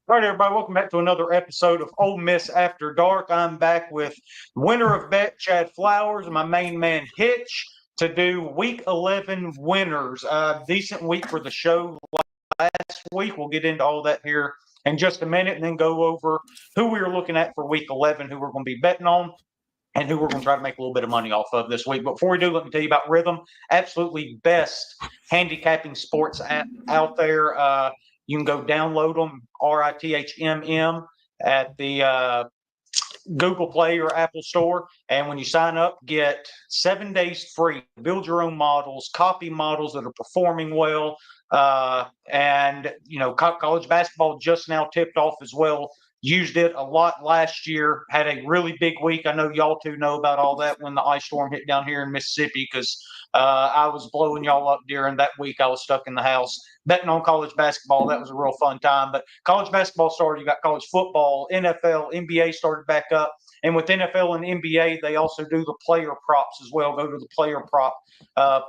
All right, everybody, welcome back to another episode of Ole Miss After Dark. I'm back with winner of bet, Chad Flowers, and my main man, Hitch, to do Week 11 winners. Decent week for the show last week. We'll get into all that here in just a minute and then go over who we are looking at for Week 11, who we're going to be betting on, and who we're going to try to make a little bit of money off of this week. But before we do, let me tell you about Rhythm, absolutely best handicapping sports app out there. You can go download them, RITHMM, at the Google Play or Apple Store. And when you sign up, get 7 days free. Build your own models, copy models that are performing well. And, you know, college basketball just now tipped off as well. Used it a lot last year, had a really big week. I know y'all two know about all that when the ice storm hit down here in Mississippi because I was blowing y'all up during that week. I was stuck in the house betting on college basketball. That was a real fun time. But college basketball started. You got college football, NFL, NBA started back up. And with NFL and NBA, they also do the player props as well. Go to the player prop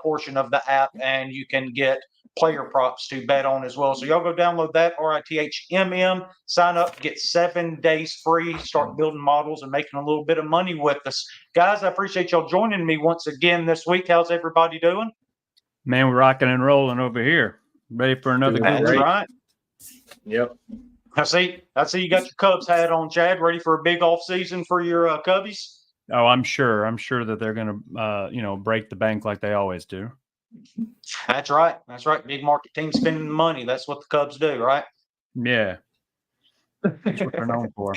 portion of the app, and you can get player props to bet on as well. So y'all go download that, RITHMM, sign up, get 7 days free, start building models and making a little bit of money with us. Guys, I appreciate y'all joining me once again this week. How's everybody doing? Man, we're rocking and rolling over here. Ready for another good That's week. right. Yep. I see you got your Cubs hat on, Chad, ready for a big off season for your Cubbies? Oh, I'm sure that they're going to, break the bank like they always do. That's right. Big market team spending money. That's what the Cubs do, right? Yeah. That's what they're known for.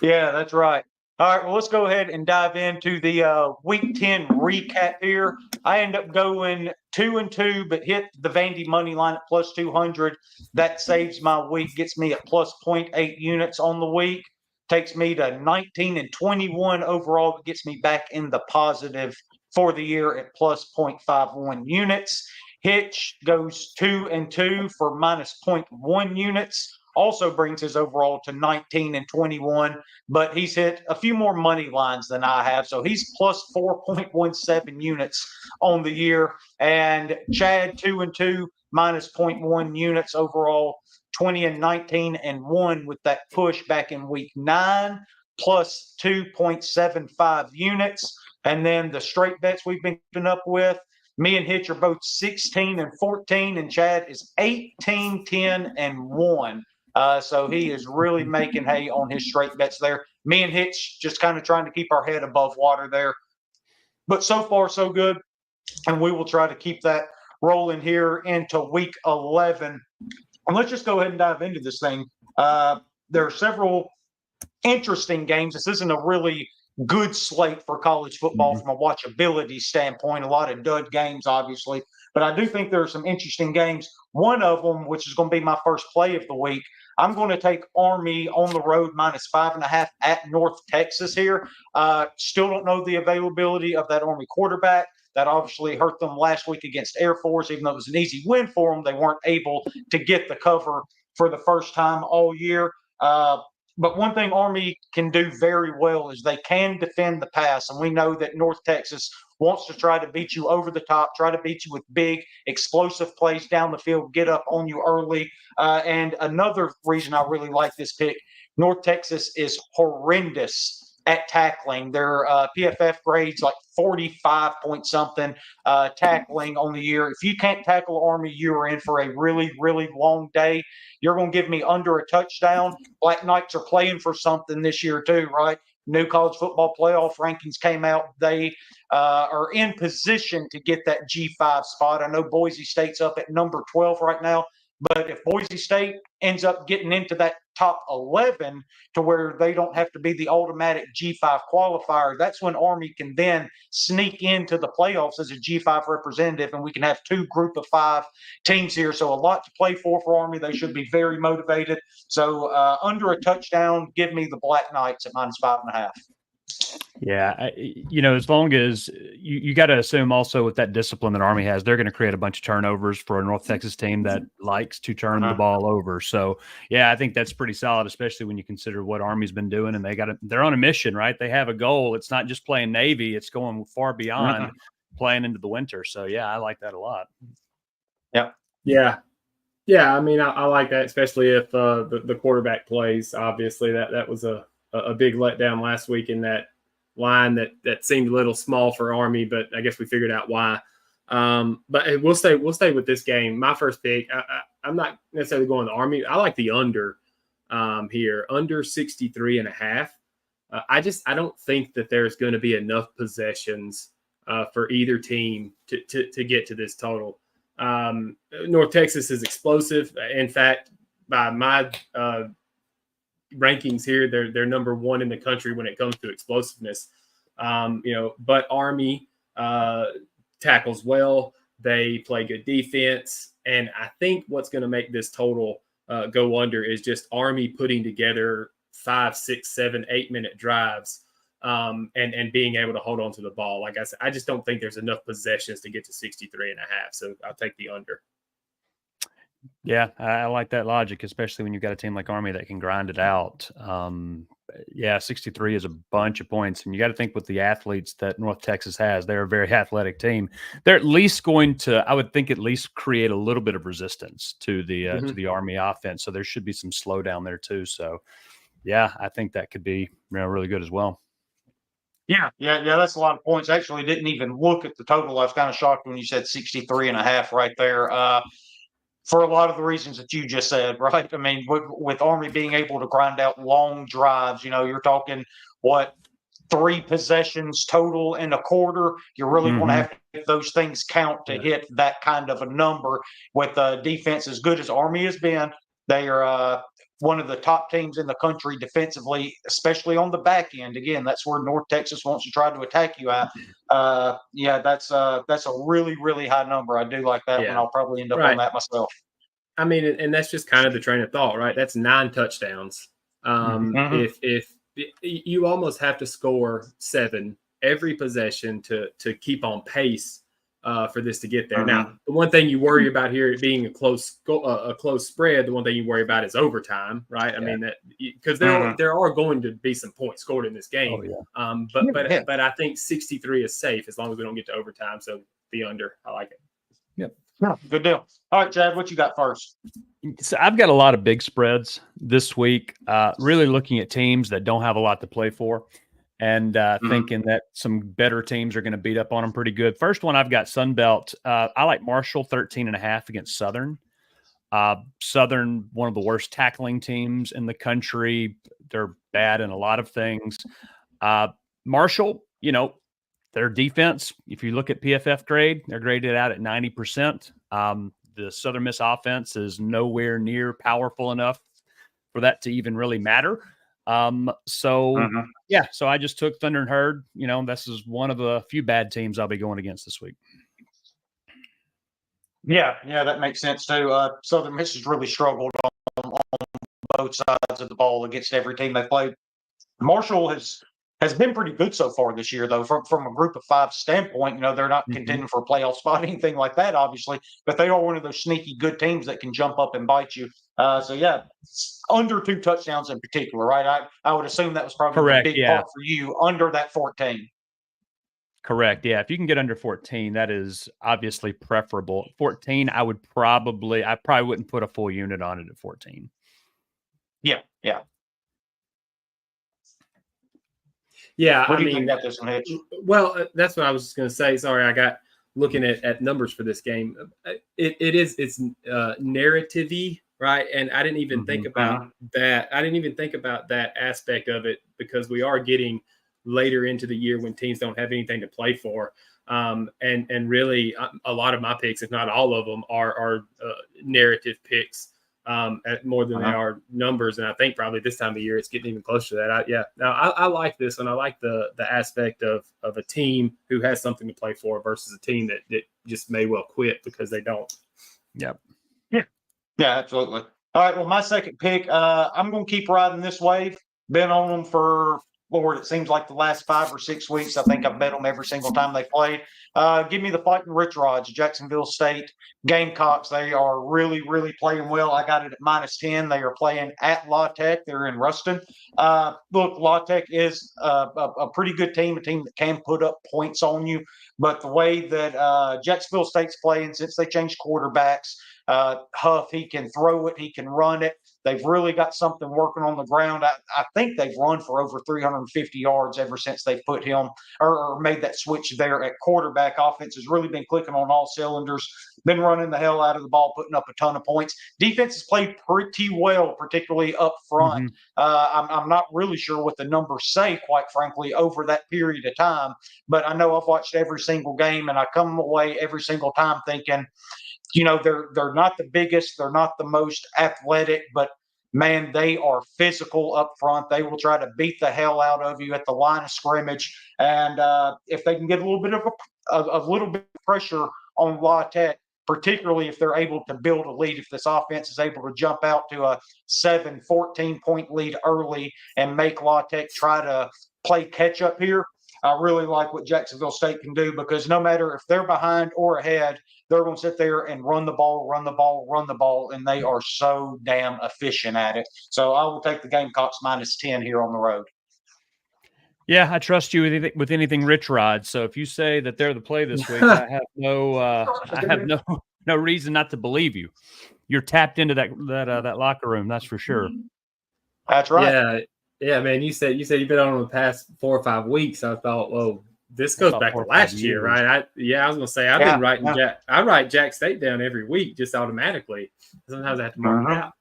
Yeah, that's right. All right, well, let's go ahead and dive into the Week 10 recap here. I end up going 2-2, but hit the Vandy money line at plus 200. That saves my week, gets me at plus 0.8 units on the week, takes me to 19-21 overall, but gets me back in the positive for the year at plus 0.51 units. Hitch goes 2-2 for minus 0.1 units. Also brings his overall to 19-21, but he's hit a few more money lines than I have. So he's plus 4.17 units on the year. And Chad, 2-2, minus 0.1 units overall, 20-19-1 with that push back in week 9, plus 2.75 units. And then the straight bets we've been keeping up with, me and Hitch are both 16-14, and Chad is 18-10-1. So he is really making hay on his straight bets there. Me and Hitch just kind of trying to keep our head above water there. But so far, so good. And we will try to keep that rolling here into week 11. And let's just go ahead and dive into this thing. There are several interesting games. This isn't a really good slate for college football from a watchability standpoint. A lot of dud games, obviously. But I do think there are some interesting games. One of them, which is going to be my first play of the week, I'm going to take Army on the road minus 5.5 at North Texas here. Still don't know the availability of that Army quarterback. That obviously hurt them last week against Air Force. Even though it was an easy win for them, they weren't able to get the cover for the first time all year. But one thing Army can do very well is they can defend the pass. And we know that North Texas wants to try to beat you over the top, try to beat you with big, explosive plays down the field, get up on you early. And another reason I really like this pick, North Texas is horrendous at tackling. Their PFF grades like 45 point something tackling on the year. If you can't tackle Army, you are in for a really, really long day. You're going to give me under a touchdown. Black Knights are playing for something this year too, right? New college football playoff rankings came out. They are in position to get that G5 spot. I know Boise State's up at number 12 right now. But if Boise State ends up getting into that top 11 to where they don't have to be the automatic G5 qualifier, that's when Army can then sneak into the playoffs as a G5 representative, and we can have 2 group of 5 teams here. So a lot to play for Army. They should be very motivated. So under a touchdown, give me the Black Knights at minus 5.5. Yeah, as long as you got to assume also with that discipline that Army has, they're going to create a bunch of turnovers for a North Texas team that likes to turn the ball over. So, yeah, I think that's pretty solid, especially when you consider what Army's been doing, and they're on a mission, right? They have a goal. It's not just playing Navy; it's going far beyond playing into the winter. So, yeah, I like that a lot. Yeah. Yeah. Yeah, I mean, I like that, especially if the quarterback plays. Obviously, that was a big letdown last week in that line that seemed a little small for Army, but I guess we figured out why. But we'll stay with this game. My first pick. I'm not necessarily going to Army. I like the under here, under 63.5. I don't think that there's going to be enough possessions for either team to get to this total. North Texas is explosive. In fact, by my rankings here, they're number one in the country when it comes to explosiveness. But Army tackles well. They play good defense, and I think what's going to make this total go under is just Army putting together 5, 6, 7, 8 minute drives. And being able to hold on to the ball. Like I said, I just don't think there's enough possessions to get to 63.5. So I'll take the under. Yeah, I like that logic, especially when you've got a team like Army that can grind it out. 63 is a bunch of points. And you got to think with the athletes that North Texas has, they're a very athletic team. They're at least going to, I would think, at least create a little bit of resistance to the Army offense. So there should be some slowdown there too. So, yeah, I think that could be really good as well. Yeah, that's a lot of points. Actually, didn't even look at the total. I was kind of shocked when you said 63.5 right there. For a lot of the reasons that you just said, right? I mean, with Army being able to grind out long drives, you're talking, 3 possessions total in a quarter. You really want to have to get those things count to hit that kind of a number. With a defense as good as Army has been, they are one of the top teams in the country defensively, especially on the back end. Again, that's where North Texas wants to try to attack you at. That's a really, really high number. I do like that one. I'll probably end up on that myself. I mean, and that's just kind of the train of thought, right? That's 9 touchdowns. If you almost have to score 7 every possession to keep on pace for this to get there. Now, the one thing you worry about here being a close spread, the one thing you worry about is overtime, right? I mean that because there are going to be some points scored in this game. But I think 63 is safe as long as we don't get to overtime. So the under, I like it. Yep. Yeah, good deal. All right, Chad, what you got first? So I've got a lot of big spreads this week, really looking at teams that don't have a lot to play for and thinking that some better teams are going to beat up on them pretty good. First one, I've got Sunbelt. I like Marshall 13.5 against Southern. Southern, one of the worst tackling teams in the country. They're bad in a lot of things. Marshall, their defense, if you look at PFF grade, they're graded out at 90%. The Southern Miss offense is nowhere near powerful enough for that to even really matter. So I just took Thunder and Herd. This is one of a few bad teams I'll be going against this week. Yeah, that makes sense too. Southern Miss has really struggled on both sides of the ball against every team they played. Marshall has been pretty good so far this year, though, from a group of 5 standpoint. They're not contending for a playoff spot, anything like that, obviously, but they are one of those sneaky good teams that can jump up and bite you. Under 2 touchdowns in particular, right? I would assume that was probably correct, a big part for you, under that 14. Correct. Yeah. If you can get under 14, that is obviously preferable. 14, I probably wouldn't put a full unit on it at 14. Yeah. Yeah, what do you think about this one, Hitch? Well, that's what I was just going to say. Sorry, I got looking at numbers for this game. It's narrative-y, right? And I didn't even think about that. I didn't even think about that aspect of it because we are getting later into the year when teams don't have anything to play for. And really, a lot of my picks, if not all of them, are narrative picks. At more than they are numbers, and I think probably this time of year it's getting even closer to that. I like this one. I like the aspect of a team who has something to play for versus a team that just may well quit because they don't. Yep. Yeah, absolutely. All right. Well, my second pick, I'm going to keep riding this wave. Been on them for, Lord, it seems like the last 5 or 6 weeks. I think I've bet them every single time they played. Give me the Fighting Rich Rods, Jacksonville State Gamecocks. They are really, really playing well. I got it at -10. They are playing at La Tech. They're in Ruston. Look, La Tech is a pretty good team, a team that can put up points on you. But the way that Jacksonville State's playing since they changed quarterbacks, Huff, he can throw it, he can run it. They've really got something working on the ground. I think they've run for over 350 yards ever since they've put him or made that switch there at quarterback. Offense has really been clicking on all cylinders, been running the hell out of the ball, putting up a ton of points. Defense has played pretty well, particularly up front. I'm not really sure what the numbers say, quite frankly, over that period of time, but I know I've watched every single game, and I come away every single time thinking, they're not the biggest, they're not the most athletic, but man, they are physical up front. They will try to beat the hell out of you at the line of scrimmage, and if they can get a little bit of pressure on La Tech, particularly if they're able to build a lead, if this offense is able to jump out to a 14-point lead early and make La Tech try to play catch up here. I really like what Jacksonville State can do, because no matter if they're behind or ahead, they're going to sit there and run the ball, and they are so damn efficient at it. So I will take the Gamecocks -10 here on the road. Yeah, I trust you with anything Rich Rod. So if you say that they're the play this week, I have no reason not to believe you. You're tapped into that locker room, that's for sure. That's right. Yeah, man. You said you've been on the past 4 or 5 weeks. I thought, well, this goes back to last year, right? I was gonna say I've been writing I write Jack State down every week just automatically. Sometimes I have to mark it out.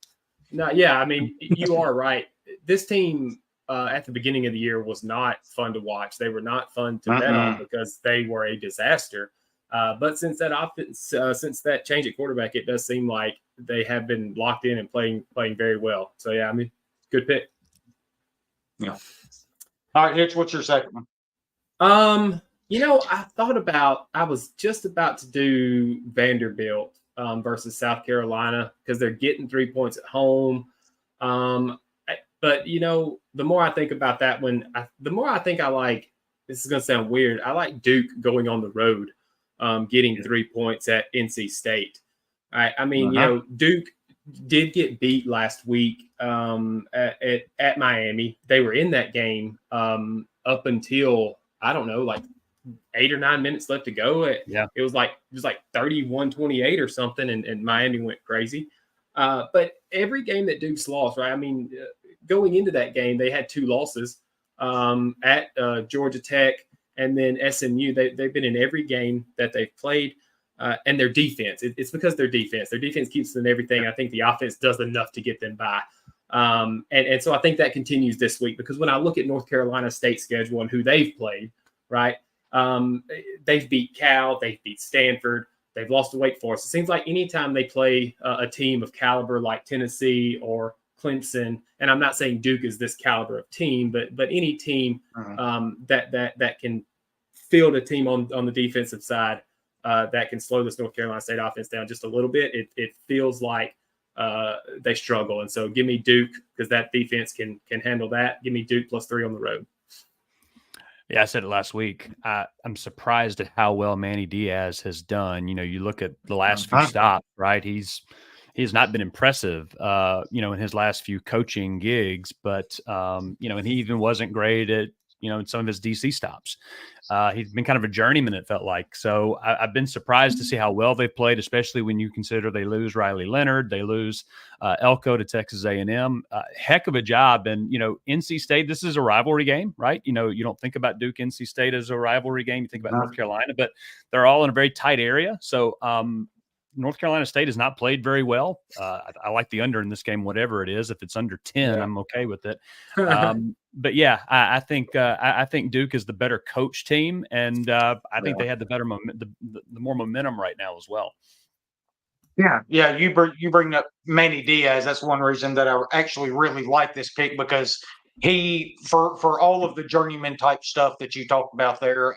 No, yeah, I mean, you are right. This team at the beginning of the year was not fun to watch. They were not fun to bet on because they were a disaster. But since that change at quarterback, it does seem like they have been locked in and playing very well. So yeah, I mean, good pick. Yeah. All right, Hitch, what's your second one? I was just about to do Vanderbilt versus South Carolina because they're getting 3 points at home. But the more I think about that one, the more I think I like, this is going to sound weird, I like Duke going on the road, getting 3 points at NC State. I mean, Duke did get beat last week at Miami. They were in that game up until, I don't know, like 8 or 9 minutes left to go. It was like 31-28 or something, and Miami went crazy. But every game that Duke's lost, right? I mean, going into that game, they had 2 losses at Georgia Tech and then SMU. They've been in every game that they've played. And their defense, it's because their defense keeps them in everything. I think the offense does enough to get them by. And so I think that continues this week, because when I look at North Carolina State's schedule and who they've played, right, they've beat Cal, they've beat Stanford, they've lost to Wake Forest. It seems like anytime they play a team of caliber like Tennessee or Clemson, and I'm not saying Duke is this caliber of team, but any team that can field a team on the defensive side, that can slow this North Carolina State offense down just a little bit, it feels like they struggle. And so give me Duke, because that defense can handle that. Give me Duke +3 on the road. Yeah, I said it last week. I'm surprised at how well Manny Diaz has done. You look at the last few stops, right? He's not been impressive, in his last few coaching gigs, but, and he even wasn't great at, in some of his DC stops. He's been kind of a journeyman, it felt like. So I've been surprised to see how well they played, especially when you consider they lose Riley Leonard, they lose Elko to Texas A&M. Heck of a job. And, NC State, this is a rivalry game, right? You don't think about Duke, NC State as a rivalry game. You think about North Carolina, but they're all in a very tight area. So North Carolina State has not played very well. I like the under in this game, whatever it is. If it's under 10, I'm okay with it. But yeah, I think Duke is the better coach team, and I think they had the better the more momentum right now as well. Yeah. You bring up Manny Diaz. That's one reason that I actually really like this pick, because he, for all of the journeyman type stuff that you talked about there,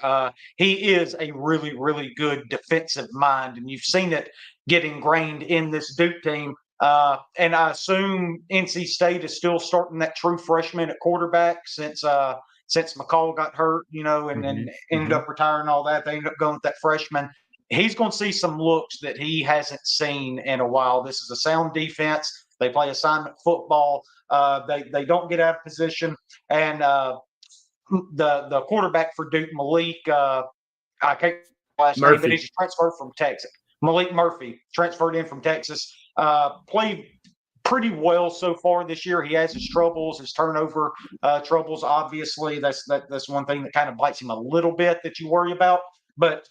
he is a really, really good defensive mind, and you've seen it get ingrained in this Duke team. And I assume NC State is still starting that true freshman at quarterback since McCall got hurt, and then ended up retiring, all that. They ended up going with that freshman. He's going to see some looks that he hasn't seen in a while. This is a sound defense. They play assignment football. They don't get out of position. And the quarterback for Duke, Malik, I can't last name, but he's transferred from Texas. Malik Murphy transferred in from Texas, played pretty well so far this year. He has his troubles, his turnover troubles. Obviously, that's one thing that kind of bites him a little bit that you worry about. But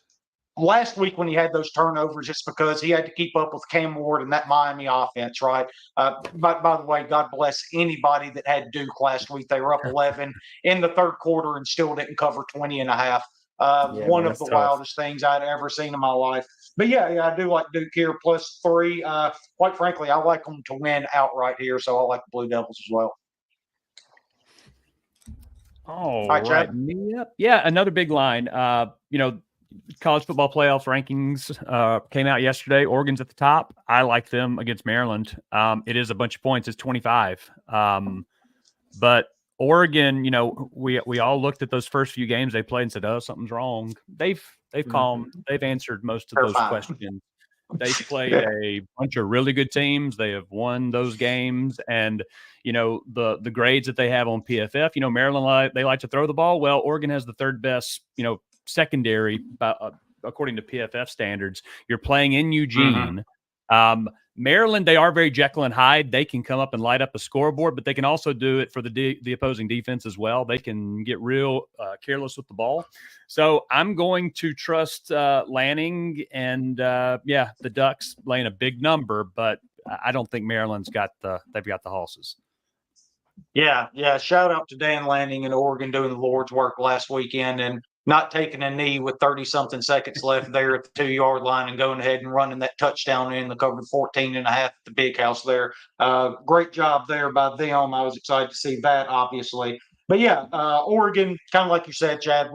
last week when he had those turnovers, it's because he had to keep up with Cam Ward and that Miami offense, right? By the way, God bless anybody that had Duke last week. They were up 11 in the third quarter and still didn't cover 20 and a half. One of the wildest things I'd ever seen in my life. But yeah, I do like Duke here +3. Quite frankly, I like them to win outright here, so I like the Blue Devils as well. All right, right. Chad. Yeah, another big line. College football playoff rankings came out yesterday. Oregon's at the top. I like them against Maryland. It is a bunch of points. It's 25. But Oregon, we all looked at those first few games they played and said, "Oh, something's wrong." They've calmed. They've answered most of those questions. They've played a bunch of really good teams. They have won those games, and the grades that they have on PFF. Maryland, they like to throw the ball. Well, Oregon has the third best, secondary according to PFF standards. You're playing in Eugene. Maryland, they are very Jekyll and Hyde. They can come up and light up a scoreboard, but they can also do it for the opposing defense as well. They can get real careless with the ball. So I'm going to trust Lanning and the Ducks laying a big number, but I don't think Maryland's they've got the horses. Yeah. Shout out to Dan Lanning and Oregon doing the Lord's work last weekend and not taking a knee with 30-something seconds left there at the 2-yard line and going ahead and running that touchdown in the cover 14 and a half at the big house there. Great job there by them. I was excited to see that, obviously. But yeah, Oregon, kind of like you said, Chad,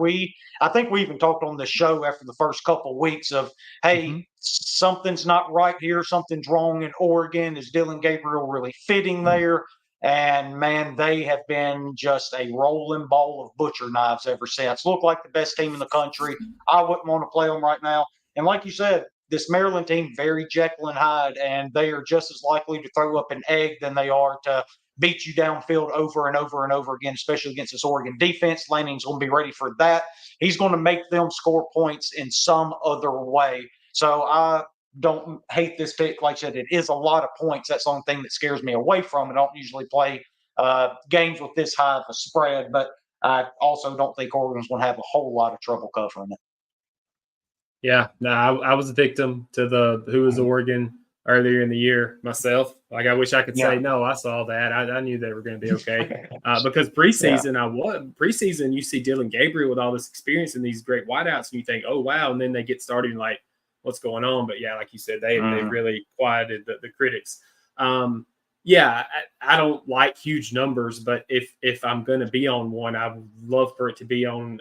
I think we even talked on the show after the first couple of weeks of, hey, something's not right here. Something's wrong in Oregon. Is Dylan Gabriel really fitting there? And, man, they have been just a rolling ball of butcher knives ever since. Look like the best team in the country. I wouldn't want to play them right now. And like you said, this Maryland team, very Jekyll and Hyde, and they are just as likely to throw up an egg than they are to beat you downfield over and over and over again, especially against this Oregon defense. Lanning's going to be ready for that. He's going to make them score points in some other way. So I don't hate this pick. Like I said, it is a lot of points. That's the only thing that scares me away from it. I don't usually play games with this high of a spread, but I also don't think Oregon's going to have a whole lot of trouble covering it. Yeah, no, I was a victim to who was Oregon earlier in the year myself. Like, I wish I could say, no, I saw that. I knew they were going to be okay. Because preseason, preseason, you see Dylan Gabriel with all this experience and these great wideouts, and you think, oh, wow. And then they get started and like, what's going on? But yeah, like you said, they really quieted the critics. I don't like huge numbers, but if I'm going to be on one, I would love for it to be on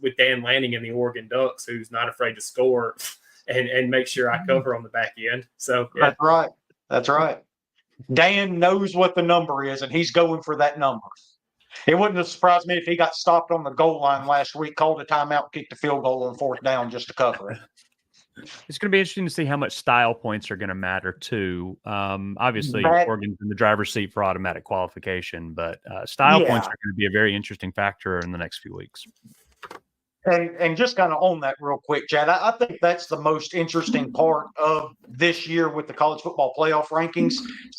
with Dan Lanning and the Oregon Ducks, who's not afraid to score and make sure I cover on the back end. So yeah. That's right. Dan knows what the number is, and he's going for that number. It wouldn't have surprised me if he got stopped on the goal line last week, called a timeout, kicked a field goal on 4th down just to cover it. It's going to be interesting to see how much style points are going to matter too. Obviously, Oregon's in the driver's seat for automatic qualification, but style points are going to be a very interesting factor in the next few weeks. And just kind of on that real quick, Chad, I think that's the most interesting part of this year with the college football playoff rankings,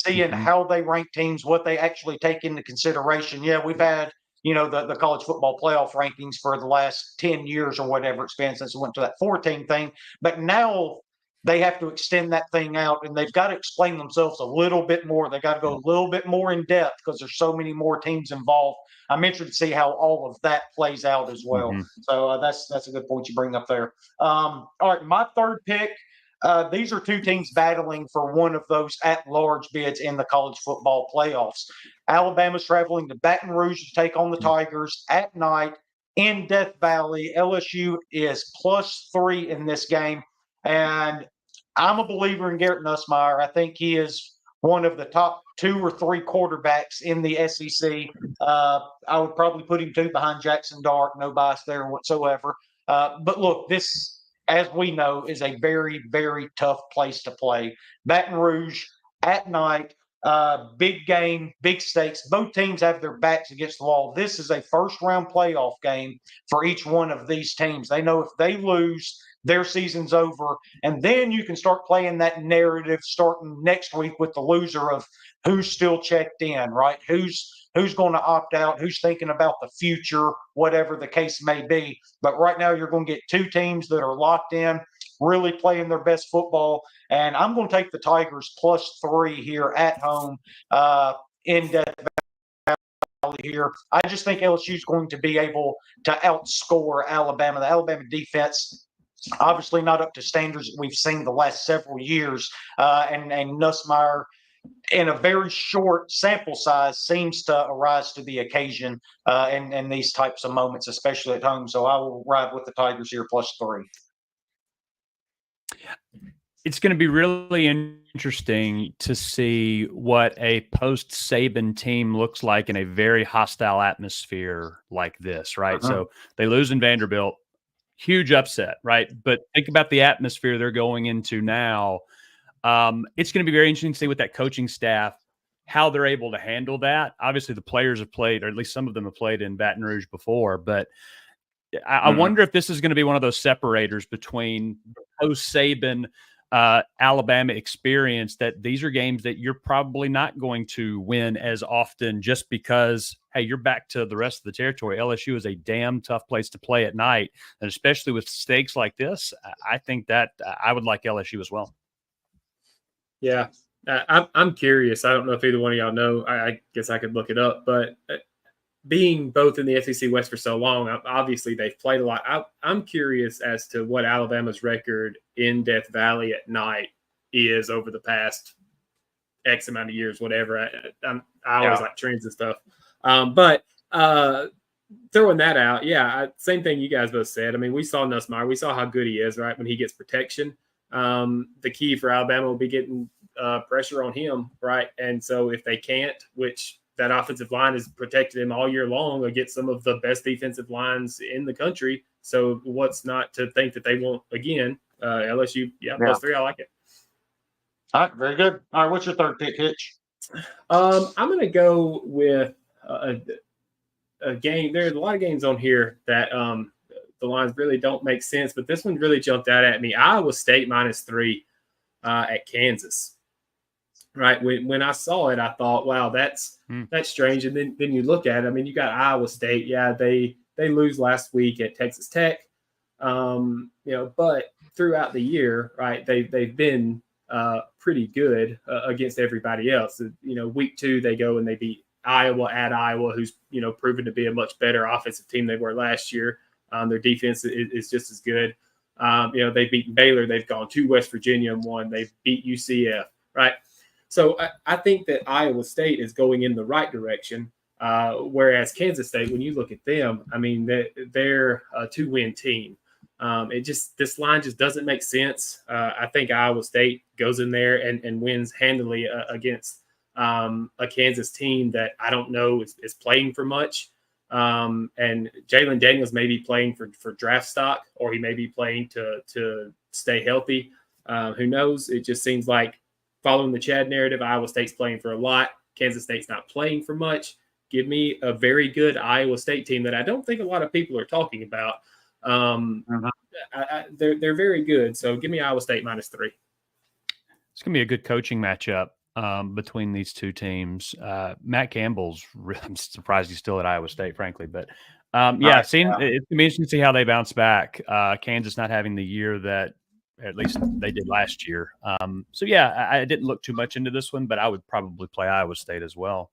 seeing how they rank teams, what they actually take into consideration. Yeah, we've had, the college football playoff rankings for the last 10 years or whatever it's been since we went to that 14 thing. But now they have to extend that thing out, and they've got to explain themselves a little bit more. They got to go a little bit more in depth because there's so many more teams involved. I'm interested to see how all of that plays out as well. So that's a good point you bring up there. All right, my third pick. These are two teams battling for one of those at-large bids in the college football playoffs. Alabama's traveling to Baton Rouge to take on the Tigers at night in Death Valley. LSU is +3 in this game. And I'm a believer in Garrett Nussmeier. I think he is one of the top 2 or 3 quarterbacks in the SEC. I would probably put him 2 behind Jackson Dart. No bias there whatsoever. But look, this, as we know, is a very, very tough place to play. Baton Rouge at night. big game, big stakes. Both teams have their backs against the wall. This is a first-round playoff game for each one of these teams. They know if they lose, their season's over. And then you can start playing that narrative starting next week with the loser of who's still checked in, right? Who's going to opt out, who's thinking about the future, whatever the case may be. But right now you're going to get two teams that are locked in, really playing their best football. And I'm going to take the Tigers +3 here at home in Death Valley here. I just think LSU is going to be able to outscore Alabama. The Alabama defense, obviously not up to standards that we've seen the last several years. And Nussmeier, in a very short sample size, seems to arise to the occasion in these types of moments, especially at home. So I will ride with the Tigers here +3. It's going to be really interesting to see what a post-Saban team looks like in a very hostile atmosphere like this, right? So they lose in Vanderbilt, huge upset, right? But think about the atmosphere they're going into now. It's going to be very interesting to see with that coaching staff, how they're able to handle that. Obviously, the players have played, or at least some of them have played in Baton Rouge before, but I wonder if this is going to be one of those separators between post-Saban Alabama experience, that these are games that you're probably not going to win as often just because, hey, you're back to the rest of the territory. LSU is a damn tough place to play at night, and especially with stakes like this, I think that I would like LSU as well. Yeah, I'm curious. I don't know if either one of y'all know. I guess I could look it up, but being both in the SEC West for so long, obviously they've played a lot. I'm curious as to what Alabama's record in Death Valley at night is over the past X amount of years, whatever. I always like trends and stuff. But throwing that out, same thing you guys both said. I mean, we saw Nussmeier. We saw how good he is, right, when he gets protection. The key for Alabama will be getting pressure on him, right? And so if they can't, which that offensive line has protected him all year long against some of the best defensive lines in the country. So what's not to think that they won't again? LSU, +3. I like it. All right, very good. All right, what's your third pick, Hitch? I'm going to go with a game. There's a lot of games on here that the lines really don't make sense, but this one really jumped out at me. Iowa State -3 at Kansas. Right. When I saw it, I thought, wow, that's strange. And then you look at it. I mean, you got Iowa State. Yeah, they lose last week at Texas Tech. But throughout the year, right, they've been pretty good against everybody else. Week 2 they go and they beat Iowa at Iowa, who's proven to be a much better offensive team they were last year. Their defense is just as good. They've beaten Baylor. They've gone to West Virginia and won. They've beat UCF. Right. So I think that Iowa State is going in the right direction, whereas Kansas State, when you look at them, I mean, they're a 2-win team. This line just doesn't make sense. I think Iowa State goes in there and wins handily against a Kansas team that I don't know is playing for much. And Jalen Daniels may be playing for draft stock, or he may be playing to stay healthy. Who knows? It just seems like, following the Chad narrative, Iowa State's playing for a lot. Kansas State's not playing for much. Give me a very good Iowa State team that I don't think a lot of people are talking about. They're very good. So give me Iowa State -3. It's going to be a good coaching matchup between these two teams. Matt Campbell's I'm surprised he's still at Iowa State, frankly. But, it's going to be interesting to see how they bounce back. Kansas not having the year that at least they did last year. I didn't look too much into this one, but I would probably play Iowa State as well.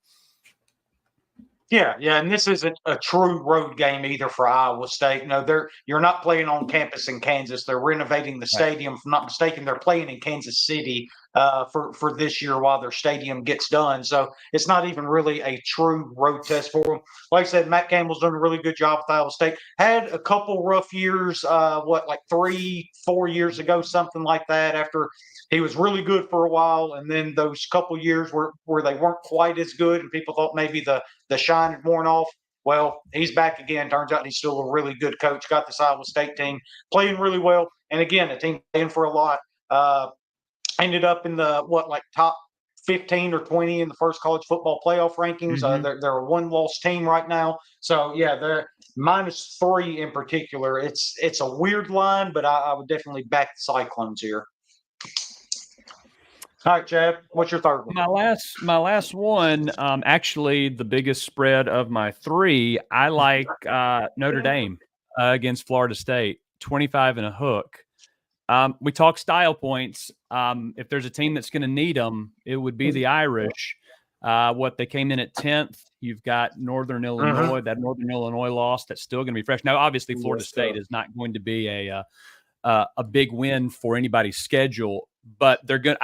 Yeah, and this isn't a true road game either for Iowa State. No, you're not playing on campus in Kansas. They're renovating the stadium. If I'm not mistaken, they're playing in Kansas City for this year while their stadium gets done. So it's not even really a true road test for them. Like I said, Matt Campbell's done a really good job with Iowa State. Had a couple rough years, 3-4 years ago, something like that, after he was really good for a while, and then those couple years where they weren't quite as good and people thought maybe the shine had worn off. Well, he's back again. Turns out he's still a really good coach. Got this Iowa State team playing really well. And again, a team playing for a lot. Ended up in the top 15 or 20 in the first college football playoff rankings. They're a one-loss team right now. So yeah, they're -3 in particular. It's a weird line, but I would definitely back the Cyclones here. All right, Chad, what's your third one? My last one, actually the biggest spread of my 3. I like Notre Dame against Florida State, 25 and a hook. We talk style points. If there's a team that's going to need them, it would be the Irish. They came in at 10th. You've got Northern Illinois. That Northern Illinois loss, that's still going to be fresh. Now, obviously, Florida State is not going to be a big win for anybody's schedule, but they're going.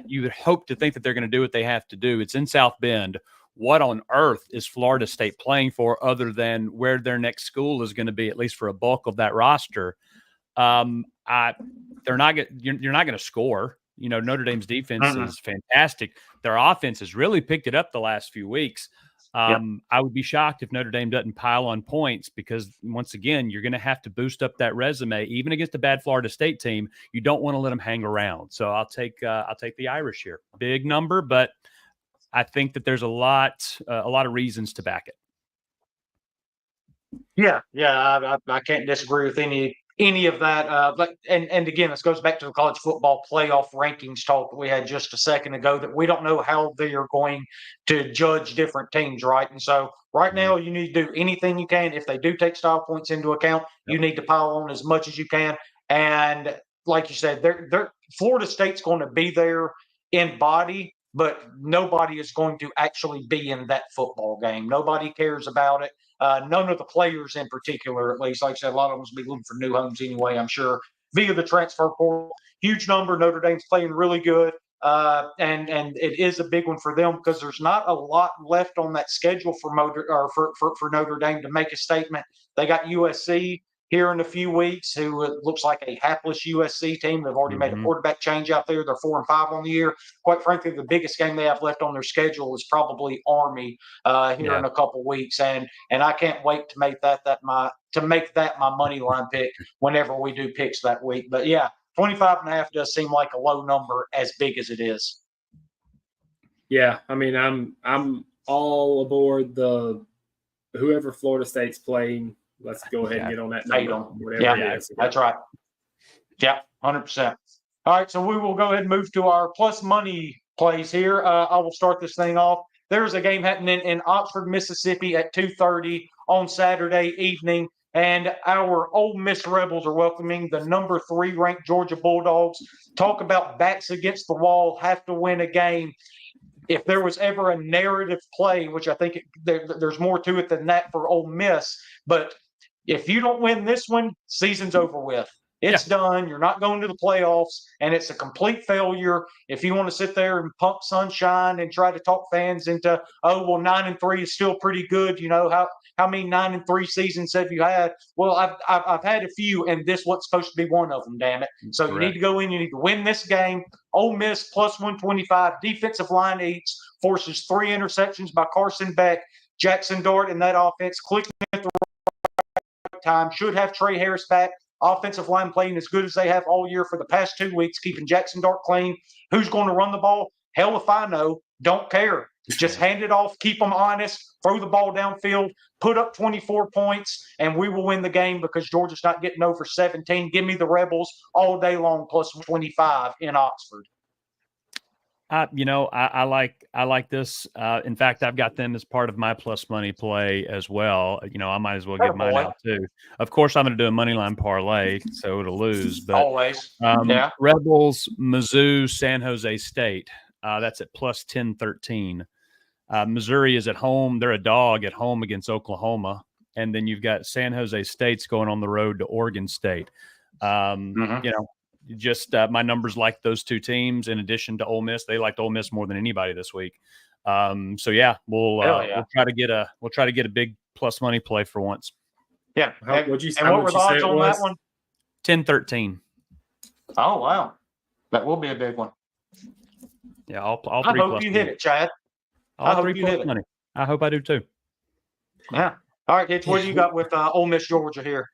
You would hope to think that they're going to do what they have to do. It's in South Bend. What on earth is Florida State playing for, other than where their next school is going to be, at least for a bulk of that roster? They're not. You're not going to score. Notre Dame's defense is fantastic. Their offense has really picked it up the last few weeks. I would be shocked if Notre Dame doesn't pile on points, because once again, you're going to have to boost up that resume, even against a bad Florida State team. You don't want to let them hang around. So I'll take the Irish here. Big number, but I think that there's a lot of reasons to back it. Yeah, I can't disagree with any of that. But again, this goes back to the college football playoff rankings talk that we had just a second ago, that we don't know how they are going to judge different teams, right? And so right now, you need to do anything you can. If they do take style points into account, you need to pile on as much as you can. And like you said, Florida State's going to be there in body, but nobody is going to actually be in that football game. Nobody cares about it. None of the players in particular, at least. Like I said, a lot of them will be looking for new homes anyway, I'm sure, via the transfer portal. Huge number. Notre Dame's playing really good. And it is a big one for them, because there's not a lot left on that schedule for Notre Dame to make a statement. They got USC here in a few weeks, who looks like a hapless USC team. They've already made a quarterback change out there. They're 4-5 on the year. Quite frankly, the biggest game they have left on their schedule is probably Army here in a couple weeks, and I can't wait to make that my money line pick whenever we do picks that week. But yeah, 25.5 does seem like a low number, as big as it is. Yeah, I mean, I'm all aboard the whoever Florida State's playing. Let's go ahead and get on that number. Whatever it is. That's right. Yeah, 100%. All right, so we will go ahead and move to our plus money plays here. I will start this thing off. There's a game happening in Oxford, Mississippi at 2:30 on Saturday evening, and our Ole Miss Rebels are welcoming the number 3 ranked Georgia Bulldogs. Talk about backs against the wall, have to win a game. If there was ever a narrative play, which I think there's more to it than that for Ole Miss, but if you don't win this one, season's over with. It's done. You're not going to the playoffs, and it's a complete failure. If you want to sit there and pump sunshine and try to talk fans into, 9-3 is still pretty good. How many 9-3 seasons have you had? Well, I've had a few, and this was supposed to be one of them. Damn it! So you need to go in. You need to win this game. Ole Miss plus 125. Defensive line eats, forces 3 interceptions by Carson Beck. Jackson Dart in that offense clicking at the time. Should have Trey Harris back. Offensive line playing as good as they have all year for the past 2 weeks, keeping Jackson Dart clean. Who's going to run the ball? Hell if I know. Don't care. Just hand it off, keep them honest, throw the ball downfield, put up 24 points, and we will win the game, because Georgia's not getting over 17. Give me the Rebels all day long plus 25 in Oxford. I like this. In fact, I've got them as part of my plus money play as well. I might as well get mine out too. Of course, I'm going to do a money line parlay, so it'll lose. But always, Rebels, Mizzou, San Jose State. That's at plus 10-13. Missouri is at home. They're a dog at home against Oklahoma, and then you've got San Jose State's going on the road to Oregon State. Just my numbers like those 2 teams. In addition to Ole Miss, they liked Ole Miss more than anybody this week. We'll try to get a big plus money play for once. Yeah. What were the odds on that one? 10-13. Oh wow, that will be a big one. Yeah, all 3. I hope you hit it, Chad. All 3 plus money. I hope I do too. Yeah. All right, Hitch, what do you got with Ole Miss Georgia here?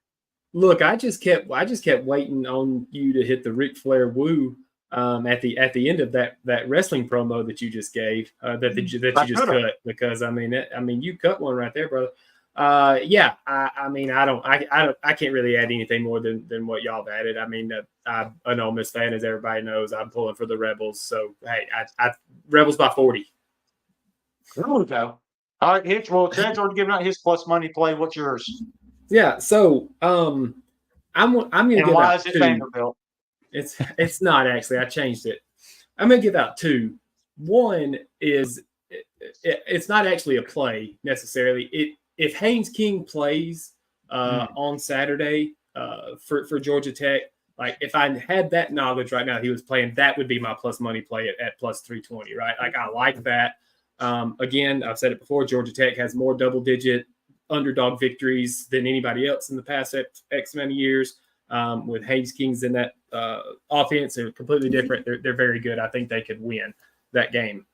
Look, I just kept waiting on you to hit the Ric Flair woo. at the end of that wrestling promo that you just gave, that you just cut, because I mean you cut one right there, brother. Yeah, I mean I can't really add anything more than what y'all have added. I mean, I'm an Ole Miss fan, as everybody knows. I'm pulling for the Rebels, so hey, I Rebels by 40. There we go. All right, Hitch. Well, Chad's already given out his plus money play. What's yours? Yeah, so I'm gonna give why out is it 2. Vanderbilt? It's not actually. I changed it. I'm gonna give out 2. One is it's not actually a play necessarily. If Haynes King plays on Saturday for Georgia Tech, like if I had that knowledge right now he was playing, that would be my plus money play at plus 320, right? Like I like that. Again, I've said it before, Georgia Tech has more double-digit underdog victories than anybody else in the past X amount of years. With Haynes Kings in that offense, they're completely different. They're very good. I think they could win that game.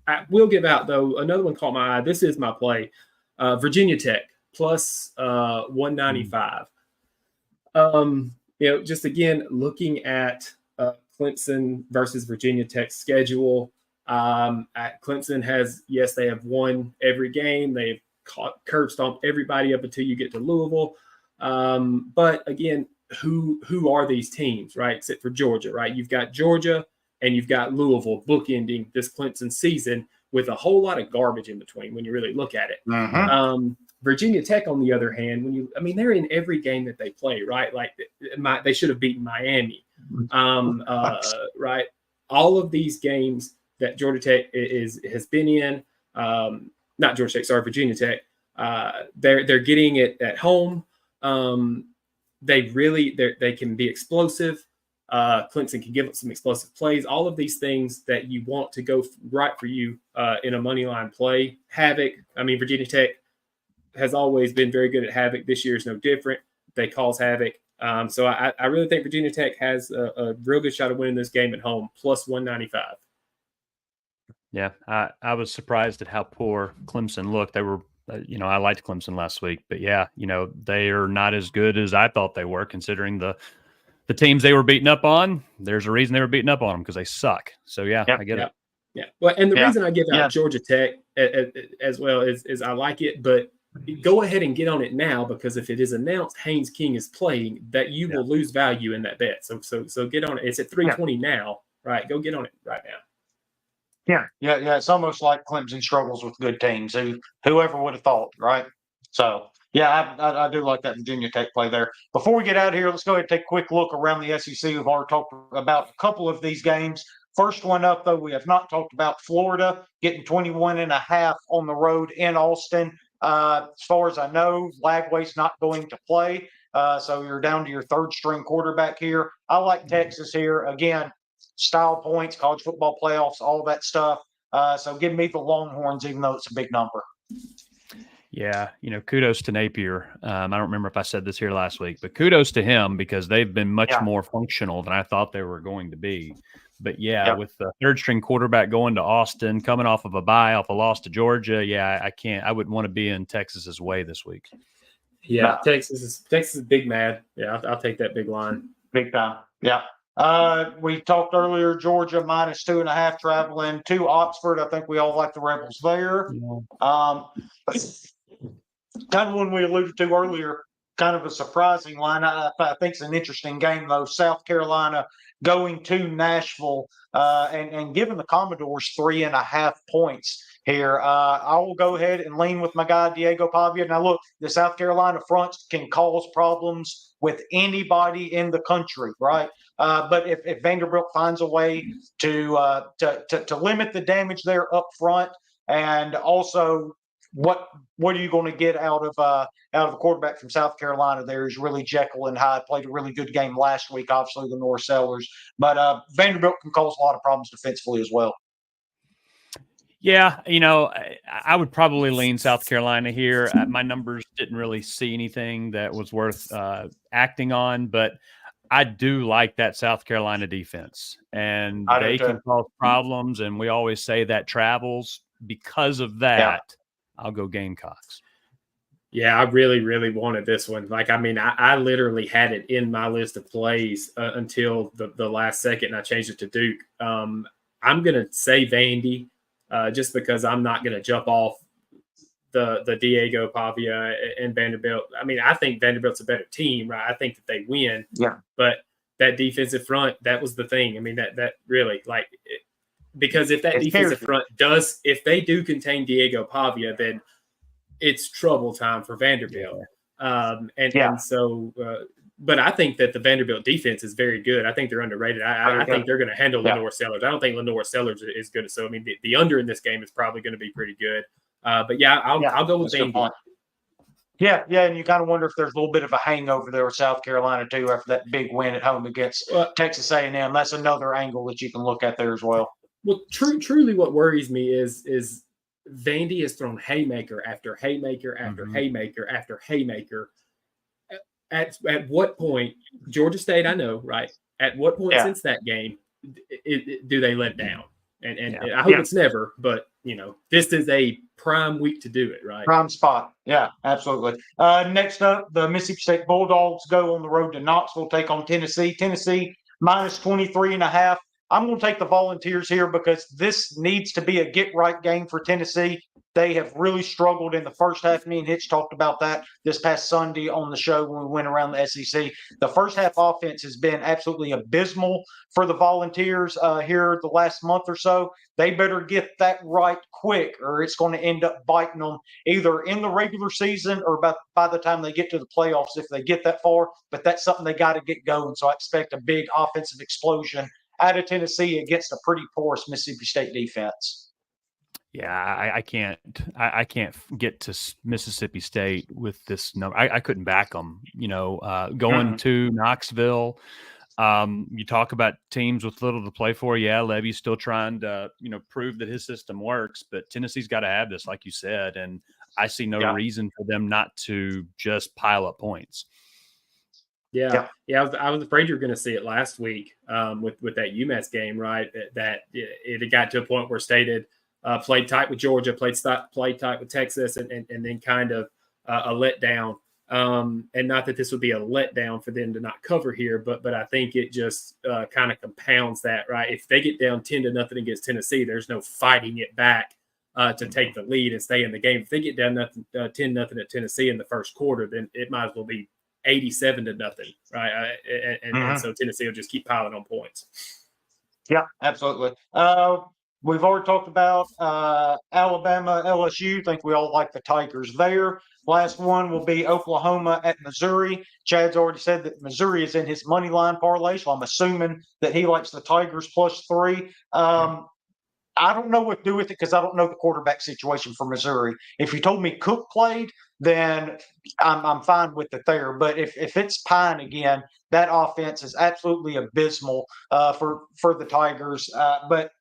I will give out, though, another one caught my eye. This is my play. Virginia Tech plus 195. Just again, looking at Clemson versus Virginia Tech's schedule. Clemson has, yes, they have won every game. They've curb stomped everybody up until you get to Louisville. But again, who are these teams, right? Except for Georgia, right? You've got Georgia and you've got Louisville bookending this Clemson season with a whole lot of garbage in between when you really look at it. Mm-hmm. Virginia Tech, on the other hand, they're in every game that they play, right? Like they should have beaten Miami, right? All of these games that Georgia Tech has been in, not Georgia Tech, sorry, Virginia Tech. They're getting it at home. They can be explosive. Clemson can give up some explosive plays. All of these things that you want to go right for you in a money line play. Havoc. I mean, Virginia Tech has always been very good at havoc. This year is no different. They cause havoc. So I really think Virginia Tech has a real good shot of winning this game at home, plus 195. Yeah, I was surprised at how poor Clemson looked. They were, I liked Clemson last week, but yeah, they are not as good as I thought they were, considering the teams they were beating up on. There's a reason they were beating up on them, because they suck. So yeah, I get it. Yeah. Well, and the reason I give out Georgia Tech as well is I like it, but go ahead and get on it now, because if it is announced Haynes King is playing, that you will lose value in that bet. So get on it. It's at 320 now, right? Go get on it right now. Yeah. It's almost like Clemson struggles with good teams. Whoever would have thought, right? So, yeah, I do like that Virginia Tech play there. Before we get out of here, let's go ahead and take a quick look around the SEC. We've already talked about a couple of these games. First one up, though, we have not talked about Florida getting 21.5 on the road in Austin. As far as I know, Lagway's not going to play. So you're down to your third string quarterback here. I like Texas here. Again, style points, college football playoffs, all that stuff. So give me the Longhorns, even though it's a big number. Yeah, kudos to Napier. I don't remember if I said this here last week, but kudos to him, because they've been much more functional than I thought they were going to be. But with the third string quarterback going to Austin, coming off of a bye, off a loss to Georgia, I wouldn't want to be in Texas's way this week. Yeah, Texas is big mad. Yeah, I'll take that big line. Big time. Yeah. We talked earlier, Georgia minus 2.5 traveling to Oxford. I think we all like the Rebels there. Kind of one we alluded to earlier, kind of a surprising line. I think it's an interesting game, though. South Carolina going to Nashville and giving the Commodores 3.5 points here. I will go ahead and lean with my guy, Diego Pavia. Now, look, the South Carolina front can cause problems with anybody in the country, right? But if Vanderbilt finds a way to limit the damage there up front, and also what are you going to get out of a quarterback from South Carolina? There is really Jekyll and Hyde. Played a really good game last week, obviously the North Sellers, but Vanderbilt can cause a lot of problems defensively as well. Yeah, I would probably lean South Carolina here. My numbers didn't really see anything that was worth acting on, but I do like that South Carolina defense, and they can cause problems, and we always say that travels. Because of that, I'll go Gamecocks. Yeah, I really, really wanted this one. Like, I mean, I literally had it in my list of plays until the last second, and I changed it to Duke. I'm going to say Vandy just because I'm not going to jump off the Diego Pavia and Vanderbilt. I mean, I think Vanderbilt's a better team, right? I think that they win. Yeah. But that defensive front, that was the thing. I mean, that really, like, because if that It's defensive character. front if they do contain Diego Pavia, then it's trouble time for Vanderbilt. And so, but I think that the Vanderbilt defense is very good. I think they're underrated. I think they're going to handle Lenore Sellers. I don't think Lenore Sellers is good. So, I mean, the under in this game is probably going to be pretty good. But yeah, I'll go with Vandy. Yeah, and you kind of wonder if there's a little bit of a hangover there with South Carolina too after that big win at home against Texas A&M. That's another angle that you can look at there as well. Well, truly, what worries me is Vandy has thrown haymaker after haymaker after haymaker after haymaker. At what point, Georgia State, I know, right? At what point since that game do they let down? And I hope it's never, but this is a prime week to do it, right? Prime spot. Yeah, absolutely. Next up, the Mississippi State Bulldogs go on the road to Knoxville, take on Tennessee. Tennessee minus 23.5. I'm going to take the Volunteers here because this needs to be a get-right game for Tennessee. They have really struggled in the first half. Me and Hitch talked about that this past Sunday on the show when we went around the SEC. The first half offense has been absolutely abysmal for the Volunteers here the last month or so. They better get that right quick or it's going to end up biting them either in the regular season or by the time they get to the playoffs if they get that far. But that's something they got to get going. So I expect a big offensive explosion out of Tennessee against a pretty porous Mississippi State defense. Yeah, I can't get to Mississippi State with this number. I couldn't back them. Going to Knoxville. You talk about teams with little to play for. Yeah, Levy's still trying to prove that his system works, but Tennessee's got to have this, like you said, and I see no reason for them not to just pile up points. Yeah. I was afraid you were going to see it last week with that UMass game, right? That it got to a point where State had played tight with Georgia, played tight with Texas, and then kind of a letdown. And not that this would be a letdown for them to not cover here, but I think it just kind of compounds that, right? If they get down 10-0 against Tennessee, there's no fighting it back to take the lead and stay in the game. If they get down 10-0 at Tennessee in the first quarter, then it might as well be 87-0, right? And so Tennessee will just keep piling on points. Yeah, absolutely. We've already talked about Alabama, LSU. I think we all like the Tigers there. Last one will be Oklahoma at Missouri. Chad's already said that Missouri is in his money line parlay, so I'm assuming that he likes the Tigers +3. I don't know what to do with it because I don't know the quarterback situation for Missouri. If you told me Cook played, then I'm fine with it there. But if it's Pine again, that offense is absolutely abysmal for the Tigers. But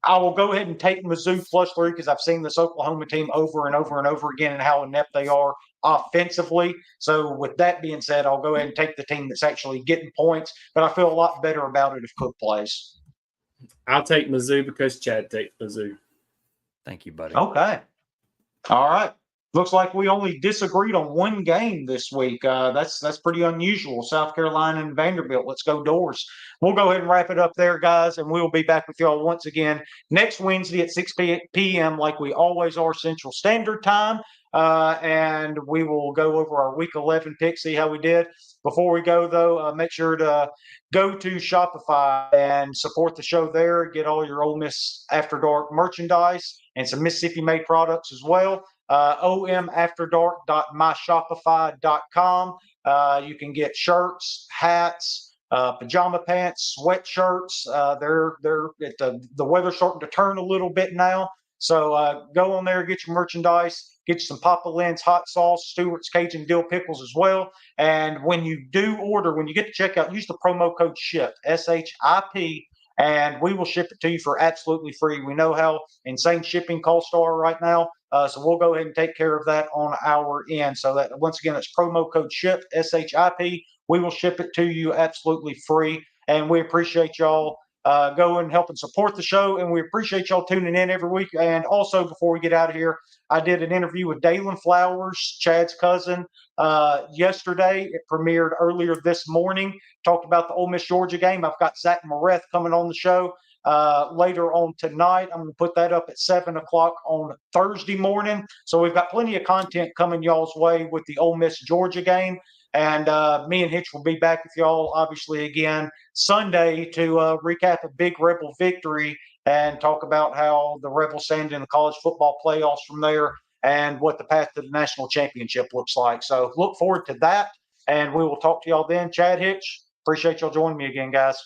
I will go ahead and take Mizzou +3 because I've seen this Oklahoma team over and over and over again and how inept they are offensively. So with that being said, I'll go ahead and take the team that's actually getting points. But I feel a lot better about it if Cook plays. I'll take Mizzou because Chad takes Mizzou. Thank you, buddy. Okay. All right. Looks like we only disagreed on one game this week. That's pretty unusual. South Carolina and Vanderbilt. Let's go Doors. We'll go ahead and wrap it up there, guys, and we'll be back with y'all once again next Wednesday at 6 p.m. like we always are Central Standard Time. And we will go over our Week 11 picks, see how we did. Before we go, though, make sure to go to Shopify and support the show there. Get all your Ole Miss After Dark merchandise and some Mississippi-made products as well. omafterdark.myshopify.com. You can get shirts, hats, pajama pants, sweatshirts. They're the weather's starting to turn a little bit now. So go on there, get your merchandise, get you some Papa Lynn's hot sauce, Stewart's Cajun dill pickles as well. And when you do order, when you get to checkout, use the promo code SHIP, SHIP, and we will ship it to you for absolutely free. We know how insane shipping costs are right now. So we'll go ahead and take care of that on our end. So that once again, it's promo code SHIP, SHIP. We will ship it to you absolutely free. And we appreciate y'all go and help and support the show. And we appreciate y'all tuning in every week. And also, before we get out of here, I did an interview with Dalen Flowers, Chad's cousin, yesterday. It premiered earlier this morning. Talked about the Ole Miss Georgia game. I've got Zach Mareth coming on the show later on tonight. I'm going to put that up at 7 o'clock on Thursday morning. So we've got plenty of content coming y'all's way with the Ole Miss Georgia game. And me and Hitch will be back with y'all, obviously, again Sunday to recap a big Rebel victory and talk about how the Rebels stand in the college football playoffs from there and what the path to the national championship looks like. So look forward to that, and we will talk to y'all then. Chad, Hitch, appreciate y'all joining me again, guys.